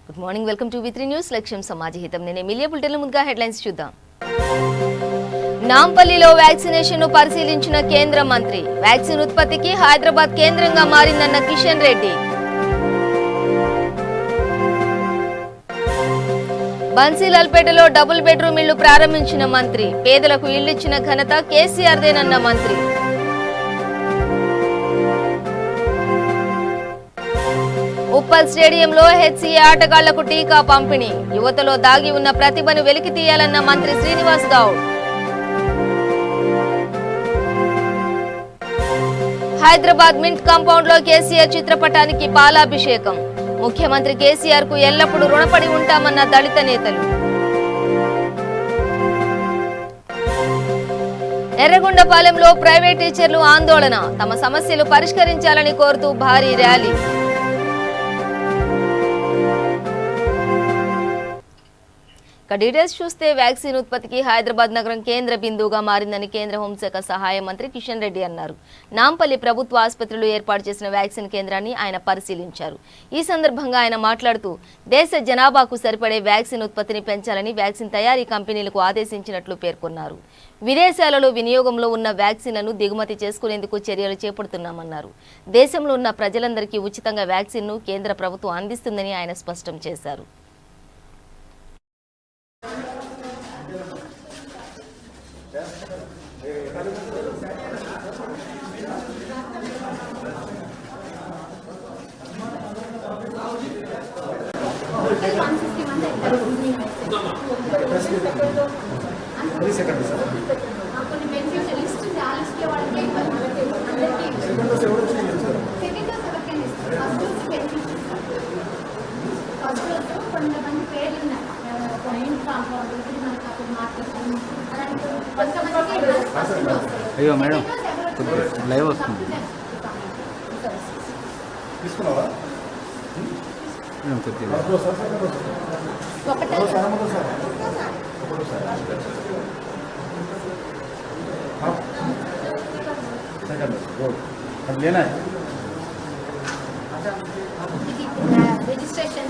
Good morning, welcome to V3 news. లక్ష్యం సమాజహితం. నేను Emilia. బులెటిన్ల ముందుగా హెడ్లైన్స్ చూద్దాం. నాంపల్లిలో వ్యాక్సినేషన్ ను పరిశీలించిన కేంద్ర మంత్రి. వ్యాక్సిన్ ఉత్పత్తికి హైదరాబాద్ కేంద్రంగా మారిందన్న కిషన్ రెడ్డి. బన్సీలాల్పేటలో డబుల్ బెడ్రూమ్ ఇళ్లు ప్రారంభించిన మంత్రి. పేదలకు ఇళ్లిచ్చిన ఘనత కేసీఆర్దేనన్న మంత్రి. ఉప్పల్ స్టేడియంలో హెచ్సీఏ ఆటగాళ్లకు టీకా పంపిణీ. యువతలో దాగి ఉన్న ప్రతిభను వెలికి తీయాలన్న మంత్రి శ్రీనివాస్ గౌడ్. హైదరాబాద్ మింట్ కాంపౌండ్ లో కేసీఆర్ చిత్రపటానికి పాలాభిషేకం. ముఖ్యమంత్రి కేసీఆర్ కు ఎల్లప్పుడూ రుణపడి ఉంటామన్న దళిత నేతలు. ఎర్రగొండపాలెంలో ప్రైవేట్ టీచర్లు ఆందోళన. తమ సమస్యలు పరిష్కరించాలని కోరుతూ భారీ ర్యాలీ. డీటెయిల్స్ చూస్తే వ్యాక్సిన్ ఉత్పత్తికి హైదరాబాద్ నగరం కేంద్ర బిందువుగా మారిందని కేంద్ర హోంశాఖ సహాయ మంత్రి కిషన్ రెడ్డి అన్నారు. నాంపల్లి ప్రభుత్వ ఆసుపత్రిలో ఏర్పాటు చేసిన వ్యాక్సిన్ కేంద్రాన్ని ఆయన పరిశీలించారు. ఈ సందర్భంగా ఆయన మాట్లాడుతూ దేశ జనాభాకు సరిపడే వ్యాక్సిన్ ఉత్పత్తిని పెంచాలని వ్యాక్సిన్ తయారీ కంపెనీలకు ఆదేశించినట్లు పేర్కొన్నారు. విదేశాలలో వినియోగంలో ఉన్న వ్యాక్సిన్లను దిగుమతి చేసుకునేందుకు చర్యలు చేపడుతున్నామన్నారు. దేశంలో ఉన్న ప్రజలందరికీ ఉచితంగా వ్యాక్సిన్ను కేంద్ర ప్రభుత్వం అందిస్తుందని ఆయన స్పష్టం చేశారు. అయ్యో మేడం లైవ్ వస్తుంది తీసుకున్నావా लेना है रजिस्ट्रेशन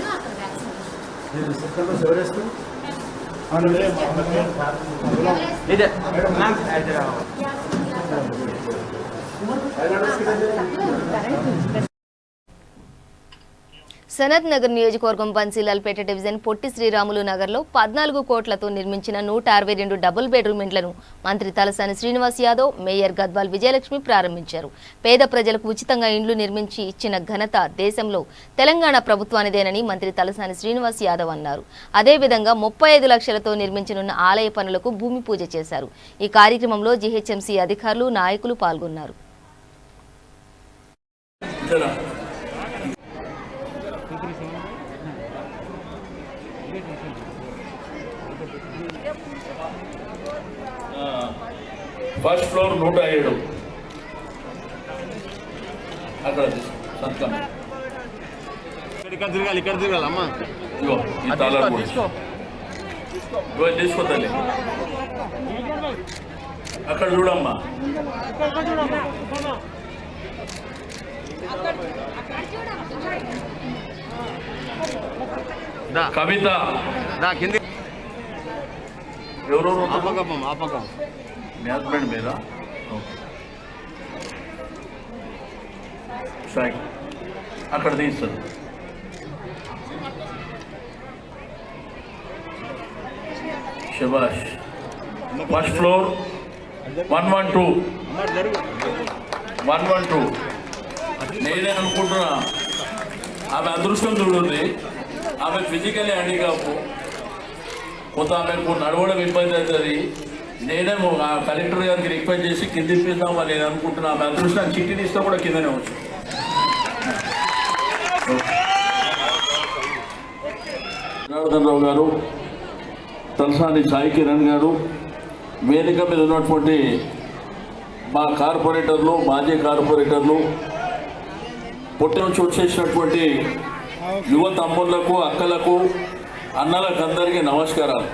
సనత్ నగర్ నియోజకవర్గం బన్సీలాల్పేట డివిజన్ పొట్టి శ్రీరాములు నగర్లో 14 కోట్లతో నిర్మించిన 162 డబుల్ బెడ్రూమ్ ఇండ్లను మంత్రి తలసాని శ్రీనివాస్ యాదవ్, మేయర్ గద్వాల్ విజయలక్ష్మి ప్రారంభించారు. పేద ప్రజలకు ఉచితంగా ఇండ్లు నిర్మించి ఇచ్చిన ఘనత దేశంలో తెలంగాణ ప్రభుత్వానిదేనని మంత్రి తలసాని శ్రీనివాస్ యాదవ్ అన్నారు. అదేవిధంగా 35 లక్షలతో నిర్మించనున్న ఆలయ పనులకు భూమి పూజ చేశారు. ఈ కార్యక్రమంలో జీహెచ్ఎంసీ అధికారులు, నాయకులు పాల్గొన్నారు. ఫస్ట్ ఫ్లోర్ 107 అక్కడ సంతకం ఇక్కడ తిరగాలి అమ్మా. ఇగో ఈ తాళాలు తీసుకో తల్లి. అక్కడ చూడమ్మా. కవిత ఎవరు మీ హస్బెండ్ మీద అక్కడ తీస్తారు. శభాష్. ఫస్ట్ ఫ్లోర్ 112 నేనే అనుకుంటున్నా. ఆమె అదృష్టం చూడండి. ఆమె ఫిజికల్లీ హ్యాండిక్యాప్, కొంత ఆమెకు నడవడం ఇబ్బంది అవుతుంది. నేనేమో ఆ కలెక్టర్ గారికి రిక్వెస్ట్ చేసి కింద ఇప్పిద్దామని నేను అనుకుంటున్నా. ఆమె అదృష్టాన్ని చిట్టిని ఇస్తే కూడా కిందనే వచ్చు. జనార్దన్ రావు గారు, తలసాని సాయి కిరణ్ గారు, వేదిక మీద ఉన్నటువంటి మా కార్పొరేటర్లు, మాజీ కార్పొరేటర్లు, పుట్టి నుంచి వచ్చేసినటువంటి యువ తమ్ముళ్లకు, అక్కలకు, అన్నలకు అందరికీ నమస్కారాలు.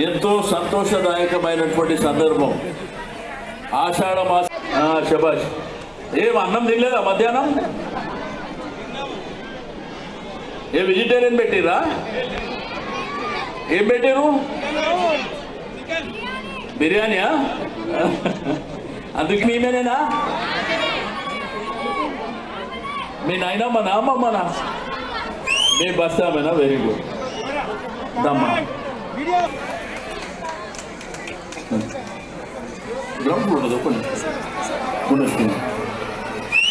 ఎంతో సంతోషదాయకమైనటువంటి సందర్భం. ఆషాఢ మాసం. శబాష్. ఏం అన్నం తినలేదా మధ్యాహ్నం? ఏ వెజిటేరియన్ పెట్టిరా? ఏం పెట్టారు? బిర్యానీయా? అందుకు మేమేనేనా? మీ నాయనమ్మనా అమ్మమ్మనా? మీ బస్తామేనా? Very good. దమ్మా గ్రౌండ్ ఉండదు ఒప్పండి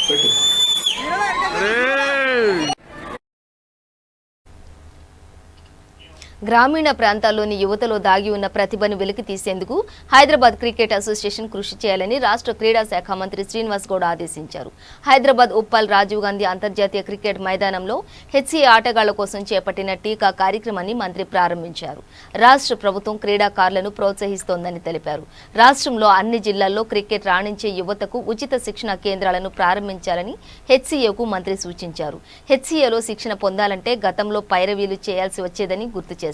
పెట్టు. గ్రామీణ ప్రాంతాల్లోని యువతలో దాగి ఉన్న ప్రతిభను వెలికి తీసేందుకు హైదరాబాద్ క్రికెట్ అసోసియేషన్ కృషి చేయాలని రాష్ట్ర క్రీడా శాఖ మంత్రి శ్రీనివాస్ గౌడ్ ఆదేశించారు. హైదరాబాద్ ఉప్పల్ రాజీవ్ గాంధీ అంతర్జాతీయ క్రికెట్ మైదానంలో హెచ్సీఏ ఆటగాళ్ల కోసం చేపట్టిన టీకా కార్యక్రమాన్ని మంత్రి ప్రారంభించారు. రాష్ట్ర ప్రభుత్వం క్రీడాకారులను ప్రోత్సహిస్తోందని తెలిపారు. రాష్ట్రంలో అన్ని జిల్లాల్లో క్రికెట్ రాణించే యువతకు ఉచిత శిక్షణ కేంద్రాలను ప్రారంభించాలని హెచ్సీఏకు మంత్రి సూచించారు. హెచ్సీఏలో శిక్షణ పొందాలంటే గతంలో పైరవీలు చేయాల్సి వచ్చేదని గుర్తు చేశారు.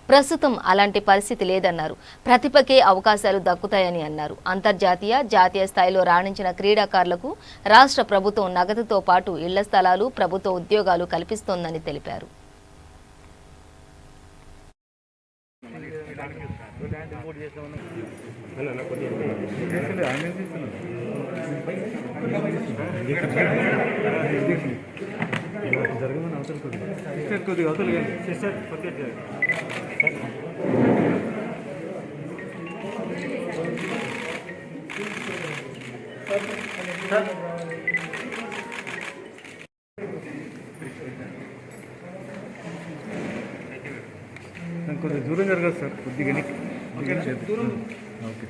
ప్రస్తుతం అలాంటి పరిస్థితి లేదన్నారు. ప్రతిభకే అవకాశాలు దక్కుతాయని అన్నారు. అంతర్జాతీయ, జాతీయ స్థాయిలో రాణించిన క్రీడాకారులకు రాష్ట్ర ప్రభుత్వం నగదుతో పాటు ఇళ్ల స్థలాలు, ప్రభుత్వ ఉద్యోగాలు కల్పిస్తోందని తెలిపారు. జరగమని అవసరం కొద్దిగా అవతలు కొద్దిగా దూరం జరగదు సార్, కొద్దిగా దూరం. ఓకే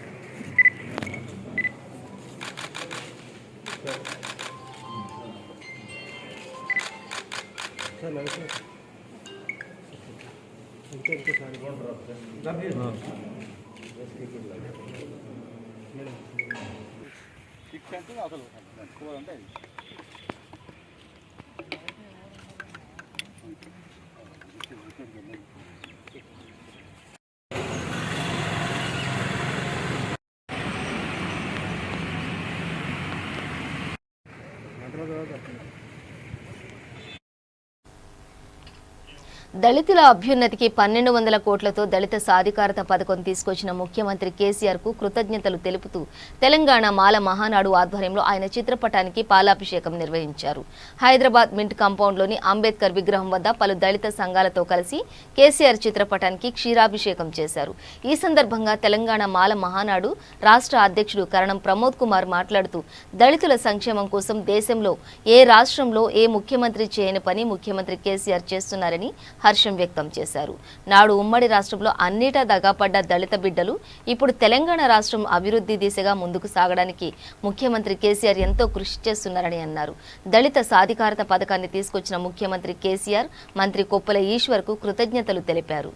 దళితుల అభ్యున్నతికి 1200 కోట్లతో దళిత సాధికారత పథకం తీసుకొచ్చిన ముఖ్యమంత్రి కేసీఆర్ కు కృతజ్ఞతలు తెలుపుతూ తెలంగాణ మాల మహానాడు ఆధ్వర్యంలో ఆయన చిత్రపటానికి పాలాభిషేకం నిర్వహించారు. హైదరాబాద్ మింట్ కాంపౌండ్లోని అంబేద్కర్ విగ్రహం వద్ద పలు దళిత సంఘాలతో కలిసి కేసీఆర్ చిత్రపటానికి క్షీరాభిషేకం చేశారు. ఈ సందర్భంగా తెలంగాణ మాల మహానాడు రాష్ట్ర అధ్యక్షుడు కరణం ప్రమోద్ కుమార్ మాట్లాడుతూ దళితుల సంక్షేమం కోసం దేశంలో ఏ రాష్ట్రంలో ఏ ముఖ్యమంత్రి చేయని పని ముఖ్యమంత్రి కేసీఆర్ చేస్తున్నారని హర్షం వ్యక్తం చేశారు. నాడు ఉమ్మడి రాష్ట్రంలో అన్నిటా దగాపడ్డ దళిత బిడ్డలు ఇప్పుడు తెలంగాణ రాష్ట్రం అభివృద్ధి దిశగా ముందుకు సాగడానికి ముఖ్యమంత్రి కేసీఆర్ ఎంతో కృషి చేస్తున్నారని అన్నారు. దళిత సాధికారత పథకాన్ని తీసుకొచ్చిన ముఖ్యమంత్రి కేసీఆర్ మంత్రి కొప్పుల ఈశ్వర్ కు కృతజ్ఞతలు తెలిపారు.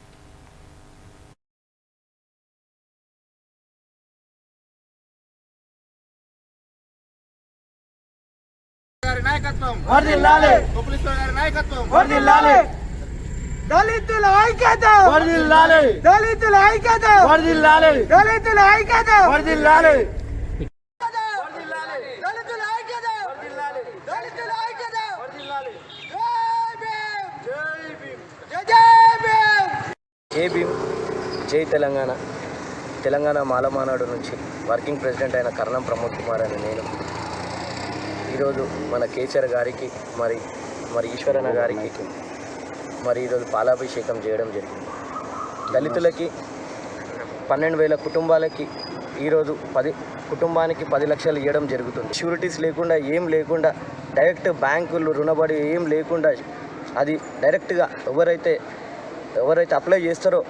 దళితుల ఐక్యత వర్ధిల్లాలి, దళితుల ఐక్యత వర్ధిల్లాలి, దళితుల ఐక్యత వర్ధిల్లాలి, దళితుల ఐక్యత వర్ధిల్లాలి, దళితుల ఐక్యత వర్ధిల్లాలి. జై భీమ్, జై భీమ్, జై భీమ్, జై తెలంగాణ. తెలంగాణ మాలమానాడు నుంచి వర్కింగ్ ప్రెసిడెంట్ అయిన కరణం ప్రమోద్ కుమార్ అని నేను ఈరోజు మన కేసీఆర్ గారికి మరి ఈశ్వరన్న గారికి మరి ఈరోజు పాలాభిషేకం చేయడం జరిగింది. దళితులకి 12,000 కుటుంబాలకి ఈరోజు కుటుంబానికి 10 లక్షలు ఇవ్వడం జరుగుతుంది. షూరిటీస్ లేకుండా ఏం లేకుండా డైరెక్ట్ బ్యాంకులు రుణపడి ఏం లేకుండా అది డైరెక్ట్గా ఎవరైతే అప్లై చేస్తారో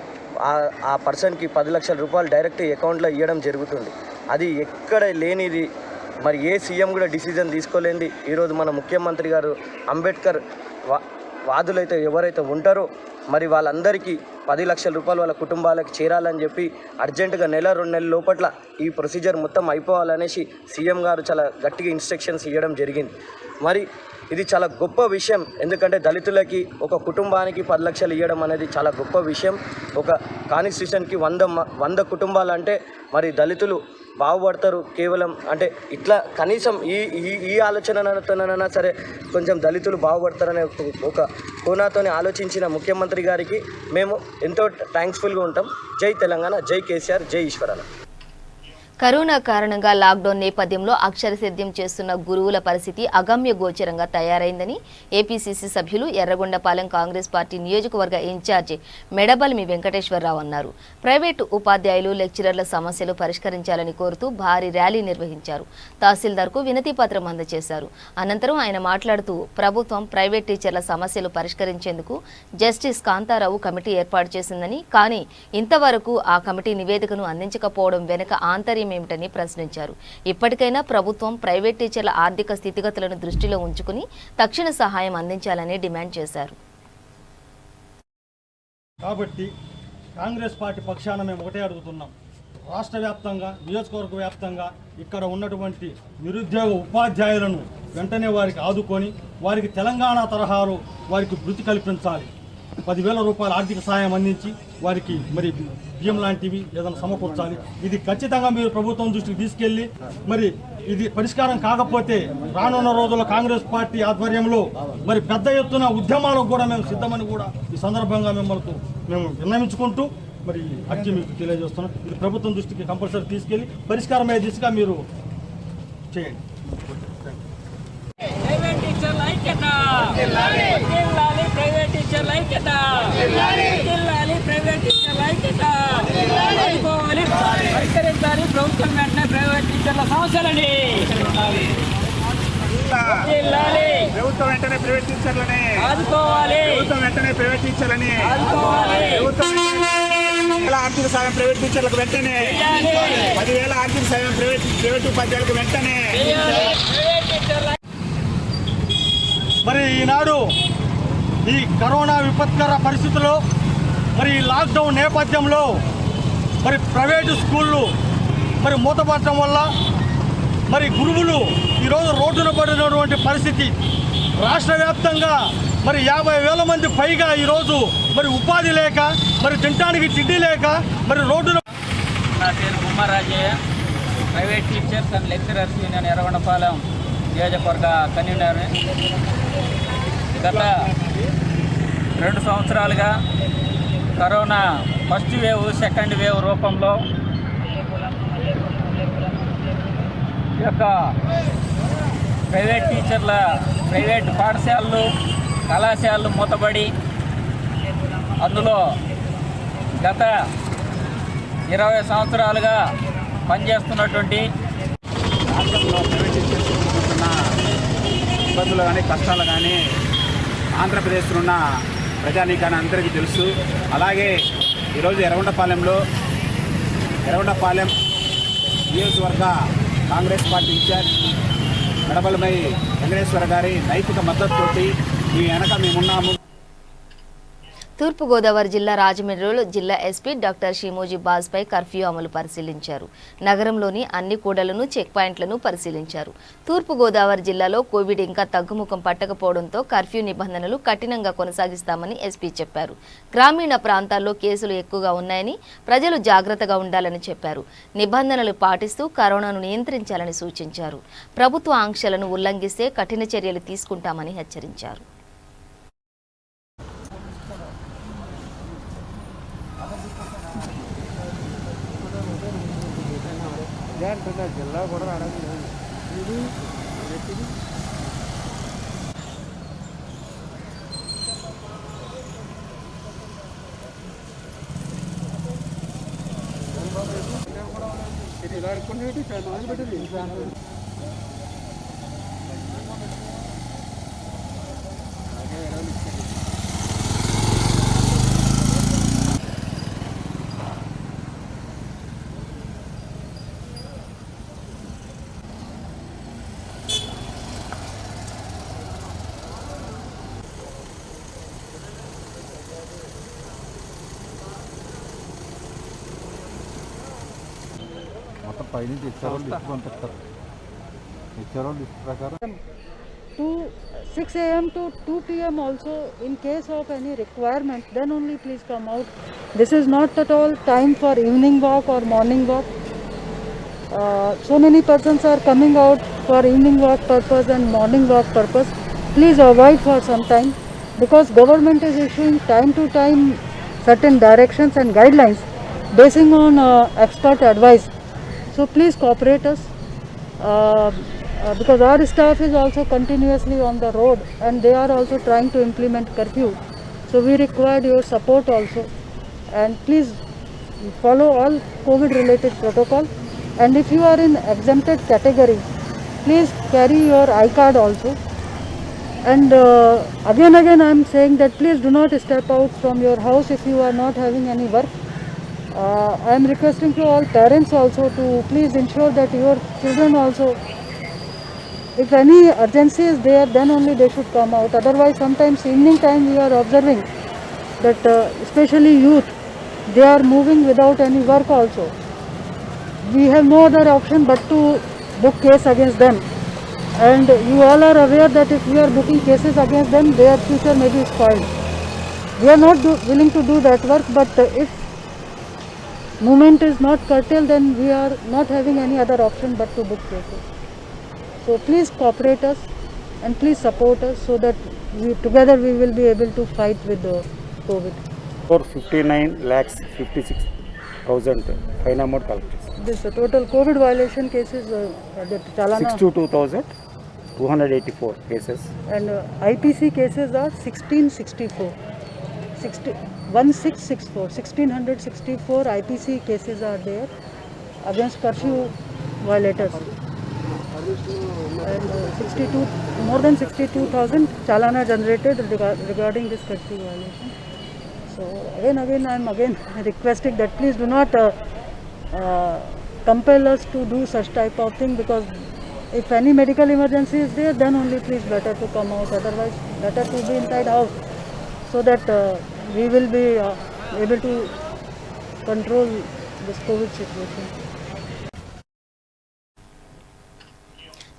ఆ పర్సన్కి 10 లక్షల రూపాయలు డైరెక్ట్ అకౌంట్లో ఇవ్వడం జరుగుతుంది. అది ఎక్కడ లేనిది, మరి ఏ సీఎం కూడా డిసిజన్ తీసుకోలేనిది ఈరోజు మన ముఖ్యమంత్రి గారు అంబేద్కర్ వాదులైతే ఎవరైతే ఉంటారో మరి వాళ్ళందరికీ 10 లక్షల రూపాయలు వాళ్ళ కుటుంబాలకు చేరాలని చెప్పి అర్జెంటుగా 1-2 నెలల లోపట్ల ఈ ప్రొసీజర్ మొత్తం అయిపోవాలనేసి సీఎం గారు చాలా గట్టిగా ఇన్స్ట్రక్షన్స్ ఇవ్వడం జరిగింది. మరి ఇది చాలా గొప్ప విషయం. ఎందుకంటే దళితులకి ఒక కుటుంబానికి 10 లక్షలు ఇవ్వడం అనేది చాలా గొప్ప విషయం. ఒక కాన్స్టిట్యూషన్కి 100 కుటుంబాలు అంటే మరి దళితులు బాగుపడతారు కేవలం అంటే ఇట్లా కనీసం ఈ ఈ ఈ ఆలోచనతోనైనా సరే కొంచెం దళితులు బాగుపడతారనే ఒక కోణంతో ఆలోచించిన ముఖ్యమంత్రి గారికి మేము ఎంతో థ్యాంక్స్ఫుల్గా ఉంటాం. జై తెలంగాణ, జై కేసీఆర్, జై ఈశ్వరన్న. కరోనా కారణంగా లాక్డౌన్ నేపథ్యంలో అక్షరసిద్ధ్యం చేస్తున్న గురువుల పరిస్థితి అగమ్య గోచరంగా తయారైందని ఏపీసీసీ సభ్యులు ఎర్రగొండపాలెం కాంగ్రెస్ పార్టీ నియోజకవర్గ ఇన్ఛార్జి మెడబల్మి వెంకటేశ్వరరావు అన్నారు. ప్రైవేటు ఉపాధ్యాయులు, లెక్చరర్ల సమస్యలు పరిష్కరించాలని కోరుతూ భారీ ర్యాలీ నిర్వహించారు. తహసీల్దార్కు వినతి పత్రం అందజేశారు. అనంతరం ఆయన మాట్లాడుతూ ప్రభుత్వం ప్రైవేట్ టీచర్ల సమస్యలు పరిష్కరించేందుకు జస్టిస్ కాంతారావు కమిటీ ఏర్పాటు చేసిందని, కానీ ఇంతవరకు ఆ కమిటీ నివేదికను అందించకపోవడం వెనుక ఆంతర్యం ఏమిటని ప్రశ్నించారు. ఇప్పటికైనా ప్రభుత్వం ప్రైవేట్ టీచర్ల ఆర్థిక స్థితిగతులను దృష్టిలో ఉంచుకుని తక్షణ సహాయం అందించాలని డిమాండ్ చేశారు. కాబట్టి కాంగ్రెస్ పార్టీ పక్షాన మేము ఒకటే అడుగుతున్నాం. రాష్ట్ర వ్యాప్తంగా, నియోజకవర్గ వ్యాప్తంగా ఇక్కడ ఉన్నటువంటి నిరుద్యోగ ఉపాధ్యాయులను వెంటనే వారికి ఆదుకొని వారికి తెలంగాణ తరహాలో వారికి వృత్తి కల్పించాలి. 10,000 రూపాయల ఆర్థిక సహాయం అందించి వారికి మరి బియ్యం లాంటివి ఏదైనా సమకూర్చాలి. ఇది ఖచ్చితంగా మీరు ప్రభుత్వం దృష్టికి తీసుకెళ్లి మరి ఇది పరిష్కారం కాకపోతే రానున్న రోజుల్లో కాంగ్రెస్ పార్టీ ఆధ్వర్యంలో మరి పెద్ద ఎత్తున ఉద్యమాలకు కూడా మేము సిద్ధమని కూడా ఈ సందర్భంగా మిమ్మల్ని మేము విన్నవించుకుంటూ మరి అర్జీ మీకు తెలియజేస్తున్నాం. ఇది ప్రభుత్వం దృష్టికి కంపల్సరీ తీసుకెళ్లి పరిష్కారమయ్యే దిశగా మీరు చేయండి. ప్రైవేట్ టీచర్ల ఐక్యత, ప్రైవేట్ టీచర్ల ఐక్యత, ప్రైవేట్ టీచర్ల ఐక్యత, పరిష్కరించాలి ప్రభుత్వం వెంటనే ప్రైవేట్ టీచర్ల సమస్యలని. ప్రభుత్వం వెంటనే ప్రైవేట్ టీచర్లని ఆదుకోవాలి, ప్రభుత్వం వెంటనే ప్రైవేట్ టీచర్లని ఆదుకోవాలి. ఆర్థిక సాయం ప్రైవేట్ టీచర్లకు వెంటనే 10,000 ఆర్థిక సాయం ప్రైవేట్ ఉపాధ్యాయులకు వెంటనే. మరి ఈనాడు ఈ కరోనా విపత్కర పరిస్థితుల్లో మరి లాక్డౌన్ నేపథ్యంలో మరి ప్రైవేటు స్కూళ్ళు మరి మూతపడటం వల్ల మరి గురువులు ఈరోజు రోడ్డున పడినటువంటి పరిస్థితి. రాష్ట్ర వ్యాప్తంగా మరి 50,000 మంది పైగా ఈరోజు మరి ఉపాధి లేక, మరి తినడానికి తిండి లేక మరి రోడ్డున. నా పేరు Gummarajayya, private teachers and lecturers union Yerragondapalem నియోజకవర్గ కన్వీనర్. గత 2 సంవత్సరాలుగా corona first wave, second wave రూపంలో ఈ యొక్క ప్రైవేట్ టీచర్ల, ప్రైవేట్ పాఠశాలలు, కళాశాలలు మూతబడి అందులో గత 20 సంవత్సరాలుగా పనిచేస్తున్నటువంటి రాష్ట్రంలో ప్రైవేట్ టీచర్స్ ఎదుర్కొంటున్న ఇబ్బందులు కానీ కష్టాలు కానీ ఆంధ్రప్రదేశ్లో ఉన్న ప్రజానీకాన్ని అందరికీ తెలుసు. అలాగే ఈరోజు ఎర్రగొండపాలెం నియోజకవర్గ కాంగ్రెస్ పార్టీ ఇన్ఛార్జ్ మెడబల్మి వెంకటేశ్వర గారి నైతిక మద్దతుతోటి మీ వెనక మేమున్నాము. తూర్పుగోదావరి జిల్లా రాజమండ్రిలో జిల్లా ఎస్పీ డాక్టర్ షిమోజీ బాజ్పై కర్ఫ్యూ అమలు పరిశీలించారు. నగరంలోని అన్ని కూడళ్లను, చెక్ పాయింట్లను పరిశీలించారు. తూర్పుగోదావరి జిల్లాలో కోవిడ్ ఇంకా తగ్గుముఖం పట్టకపోవడంతో కర్ఫ్యూ నిబంధనలు కఠినంగా కొనసాగిస్తామని ఎస్పీ చెప్పారు. గ్రామీణ ప్రాంతాల్లో కేసులు ఎక్కువగా ఉన్నాయని, ప్రజలు జాగ్రత్తగా ఉండాలని చెప్పారు. నిబంధనలు పాటిస్తూ కరోనాను నియంత్రించాలని సూచించారు. ప్రభుత్వ ఆంక్షలను ఉల్లంఘిస్తే కఠిన చర్యలు తీసుకుంటామని హెచ్చరించారు. జిల్లా కూడా మొత్తం పైనుంచి ఇచ్చారో లిస్ట్ పంపిస్తారు. ఇచ్చారో లిస్ట్ ప్రకారం 6 AM to 2 PM also, in case of any requirement, then only please come out. This is not at all time for evening walk or morning walk. So many persons are coming out for evening walk purpose and morning walk purpose. Please avoid for some time, because government is issuing time to time certain directions and guidelines basing on expert advice. So please cooperate us, because our staff is also continuously on the road and they are also trying to implement curfew. So we require your support also, and please follow all COVID related protocol. And if you are in exempted category, please carry your iCard also. And again I am saying that please do not step out from your house if you are not having any work. I am requesting to all parents also to please ensure that your children also, if any urgency is there, then only they should come out. Otherwise, sometimes evening time we are observing that especially youth, they are moving without any work also. We have no other option but to book case against them. And you all are aware that if we are booking cases against them, their future may be spoiled. We are not willing to do that work, but if movement is not curtailed, then we are not having any other option but to book cases. So please cooperate us and please support us so that together we will be able to fight with the COVID. For 59,56,000 fine amount collected. This total COVID violation cases, that Chalana 62,284 cases. and IPC cases are 1664. 1664 IPC cases are there against curfew violators. And more than 62,000 chalana generated regarding this curfew violation. So again I am requesting that please do not compel us to do such type of thing, because if any medical emergency is there, then only please better to come out. Otherwise, better to be inside house, so that we will be able to control this COVID situation.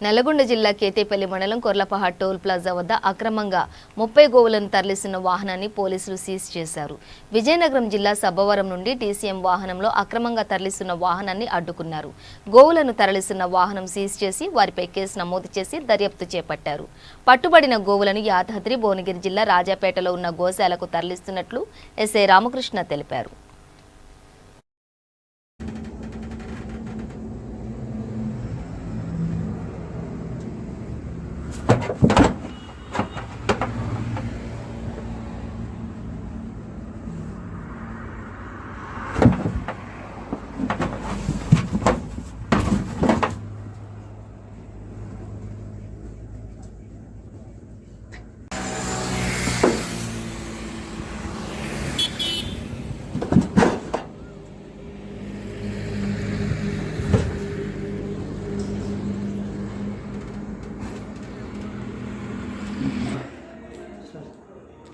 Nalgonda జిల్లా కేతేపల్లి మండలం Korlapahad toll plaza వద్ద అక్రమంగా 30 గోవులను తరలిస్తున్న వాహనాన్ని పోలీసులు seize చేశారు. విజయనగరం జిల్లా సబ్బవరం నుండి టీసీఎం వాహనంలో అక్రమంగా తరలిస్తున్న వాహనాన్ని అడ్డుకున్నారు. గోవులను తరలిస్తున్న వాహనం సీజ్ చేసి వారిపై కేసు నమోదు చేసి దర్యాప్తు చేపట్టారు. పట్టుబడిన గోవులను యాదాద్రి భువనగిరి జిల్లా రాజాపేటలో ఉన్న గోశాలకు తరలిస్తున్నట్లు ఎస్ఐ రామకృష్ణ తెలిపారు.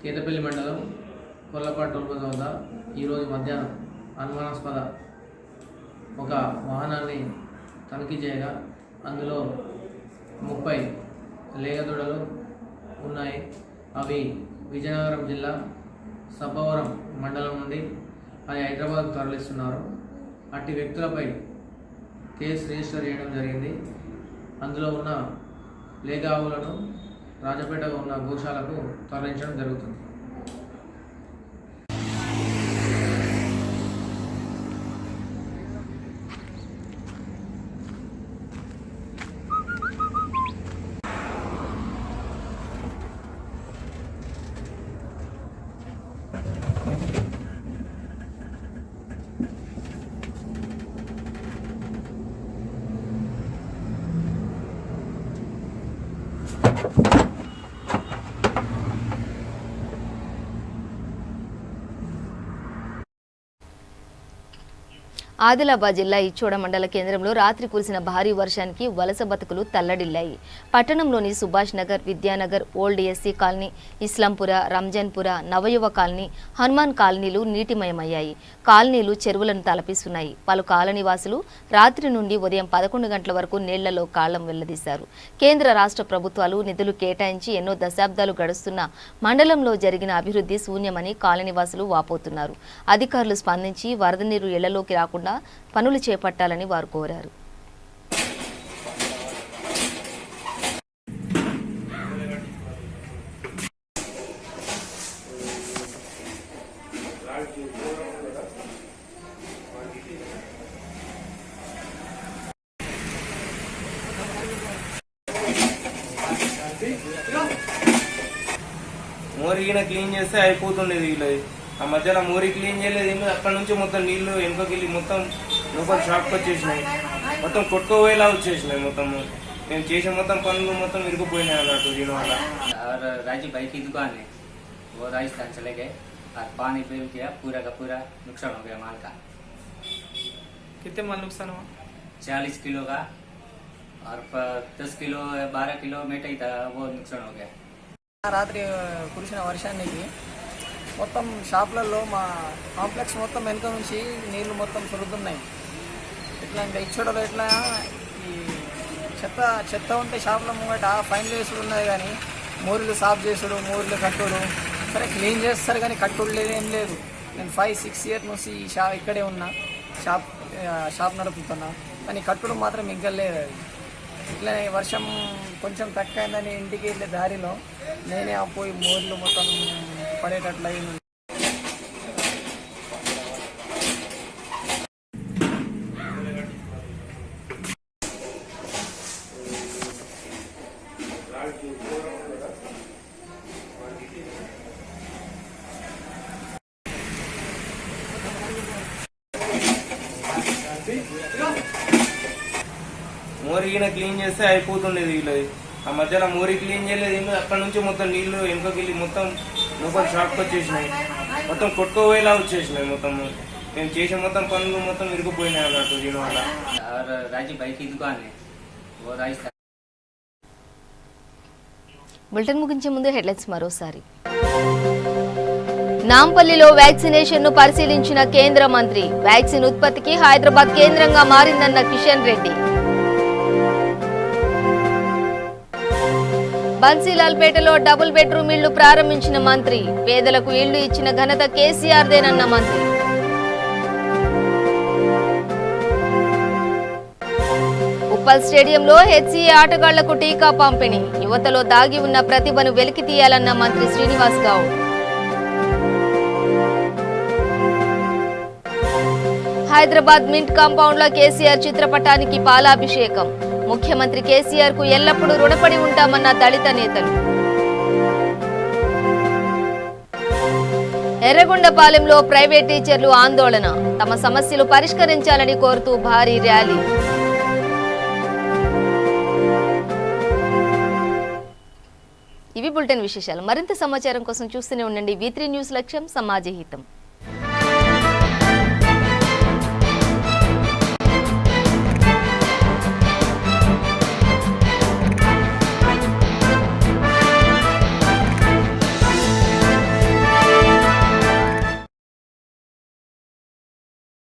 కేతపల్లి మండలం కొర్లపాడు టోల్ ప్లాజా వద్ద ఈరోజు మధ్యాహ్నం అనుమానాస్పద ఒక వాహనాన్ని తనిఖీ చేయగా అందులో 30 లేగదూడలు ఉన్నాయి. అవి విజయనగరం జిల్లా సబ్బవరం మండలం నుండి అది హైదరాబాద్ తరలిస్తున్నారు. అట్టి వ్యక్తులపై కేసు రిజిస్టర్ చేయడం జరిగింది. అందులో ఉన్న లేగ ఆవులను రాజపేటలో ఉన్న గోశాలకు తరలించడం జరుగుతుంది. ఆదిలాబాద్ జిల్లా ఇచ్చోడ మండల కేంద్రంలో రాత్రి కురిసిన భారీ వర్షానికి వలస బతుకులు తల్లడిల్లాయి. పట్టణంలోని Subhash Nagar, Vidyanagar, old SC colony, Islampura, Ramzanpura, Navayuva colony, Hanuman కాలనీలు నీటిమయమయ్యాయి. కాలనీలు చెరువులను తలపిస్తున్నాయి. పలు కాలనీ వాసులు రాత్రి నుండి ఉదయం 11 గంటల వరకు నీళ్లలో కాళ్లం వెళ్లదీశారు. కేంద్ర రాష్ట్ర ప్రభుత్వాలు నిధులు కేటాయించి ఎన్నో దశాబ్దాలు గడుస్తున్న మండలంలో జరిగిన అభివృద్ధి శూన్యమని కాలనీవాసులు వాపోతున్నారు. అధికారులు స్పందించి వరద నీరు ఇళ్లలోకి రాకుండా పనులు చేపట్టాలని వారు కోరారు. మోరి ఈయన క్లీన్ చేస్తే అయిపోతుండేది వీళ్ళది. ఆ మధ్యలో మోరి క్లీన్ చేయలేదు ఏమి, అక్కడ నుంచి మొత్తం నీళ్లు వెనుకకి వెళ్ళి మొత్తం లోపల షాప్కి వచ్చేసినాయి, మొత్తం కొట్టుకోపోయేలా వచ్చేసినాయి. మొత్తం మేము చేసే మొత్తం పనులు మొత్తం ఇరుకుపోయినాయి అన్నట్టు దీనివల్ల. राजी भाई की दुकान है, वो राजस्थान चले गए और पानी फेल किया, पूरा का पूरा नुकसान हो गया माल का। कितने माल नुकसान हुआ? 40 किलो का और 10 किलो 12 किलो मिठाई था, वो नुकसान हो गया। రాత్రి కురిసిన వర్షానికి మొత్తం షాపులలో మా కాంప్లెక్స్ మొత్తం వెనుక నుంచి నీళ్లు మొత్తం సురుతున్నాయి. ఎట్లా అంటే ఇచ్చోడలో ఎట్లా ఈ చెత్త ఉంటే షాపుల ముంగట ఫైన్లు వేసుడు ఉన్నది, కానీ మోరీలు సాఫ్ చేసుడు, మోరీలు కట్టుడు సరే క్లీన్ చేస్తారు, కానీ కట్టుడు లేదు, ఏం లేదు. నేను 5-6 ఇయర్స్ నుంచి ఈ ఇక్కడే ఉన్నా, షాప్ నడుపుతున్నా, కానీ కట్టుడు మాత్రం ఇంకా లేదు. అది ఇట్లా వర్షం కొంచెం తక్కువ అయిందని ఇంటికి వెళ్ళే దారిలో నేనే పోయి మోర్లు మొత్తం పడేటట్లు అయింది. మోరి ఈయన క్లీన్ చేస్తే అయిపోతుండేది వీళ్ళది. ఆ మధ్యలో మోరి క్లీన్ చేయలేదు ఏమి, అక్కడ నుంచి మొత్తం నీళ్లు వెనుకకి వెళ్ళి మొత్తం లోపల షాప్కి వచ్చేసినాయి, మొత్తం కొట్టుకోపోయేలా వచ్చేసినాయి. మొత్తం మేము చేసే మొత్తం పనులు మొత్తం ఇరుకుపోయినాయి అన్నట్టు దీనివల్ల. राजी भाई की दुकान है, वो राजस्थान। బులెటిన్ ముగించే ముందు హెడ్లైన్స్ మరోసారి. నాంపల్లిలో వ్యాక్సినేషన్ ను పరిశీలించిన కేంద్ర మంత్రి, వ్యాక్సిన్ ఉత్పత్తికి హైదరాబాద్ కేంద్రంగా మారిందన్న కిషన్ రెడ్డి. బన్సీలాల్పేటలో డబుల్ బెడ్రూమ్ ఇళ్లు ప్రారంభించిన మంత్రి, పేదలకు ఇళ్లు ఇచ్చిన ఘనత కేసీఆర్దేనన్న మంత్రి. ఉప్పల్ స్టేడియంలో హెచ్సీఏ ఆటగాళ్లకు టీకా పంపిణీ, యువతలో దాగి ఉన్న ప్రతిభను వెలికి తీయాలన్న మంత్రి శ్రీనివాస్ గౌడ్. హైదరాబాద్ మింట్ కాంపౌండ్ లో కేసీఆర్ చిత్రపటానికి పాలాభిషేకం, ముఖ్యమంత్రి కేసీఆర్ కు ఎల్లప్పుడూ రుణపడి ఉంటామన్న దళిత నేతలు. ఎర్రగొండపాలెంలో ప్రైవేట్ టీచర్లు ఆందోళన, తమ సమస్యలు పరిష్కరించాలని కోరుతూ భారీ ర్యాలీ. ఇవి బులెటిన్ విశేషాలు. మరింత సమాచారం కోసం చూస్తూనే ఉండండి V3 న్యూస్, లక్ష్యం సమాజ హితం.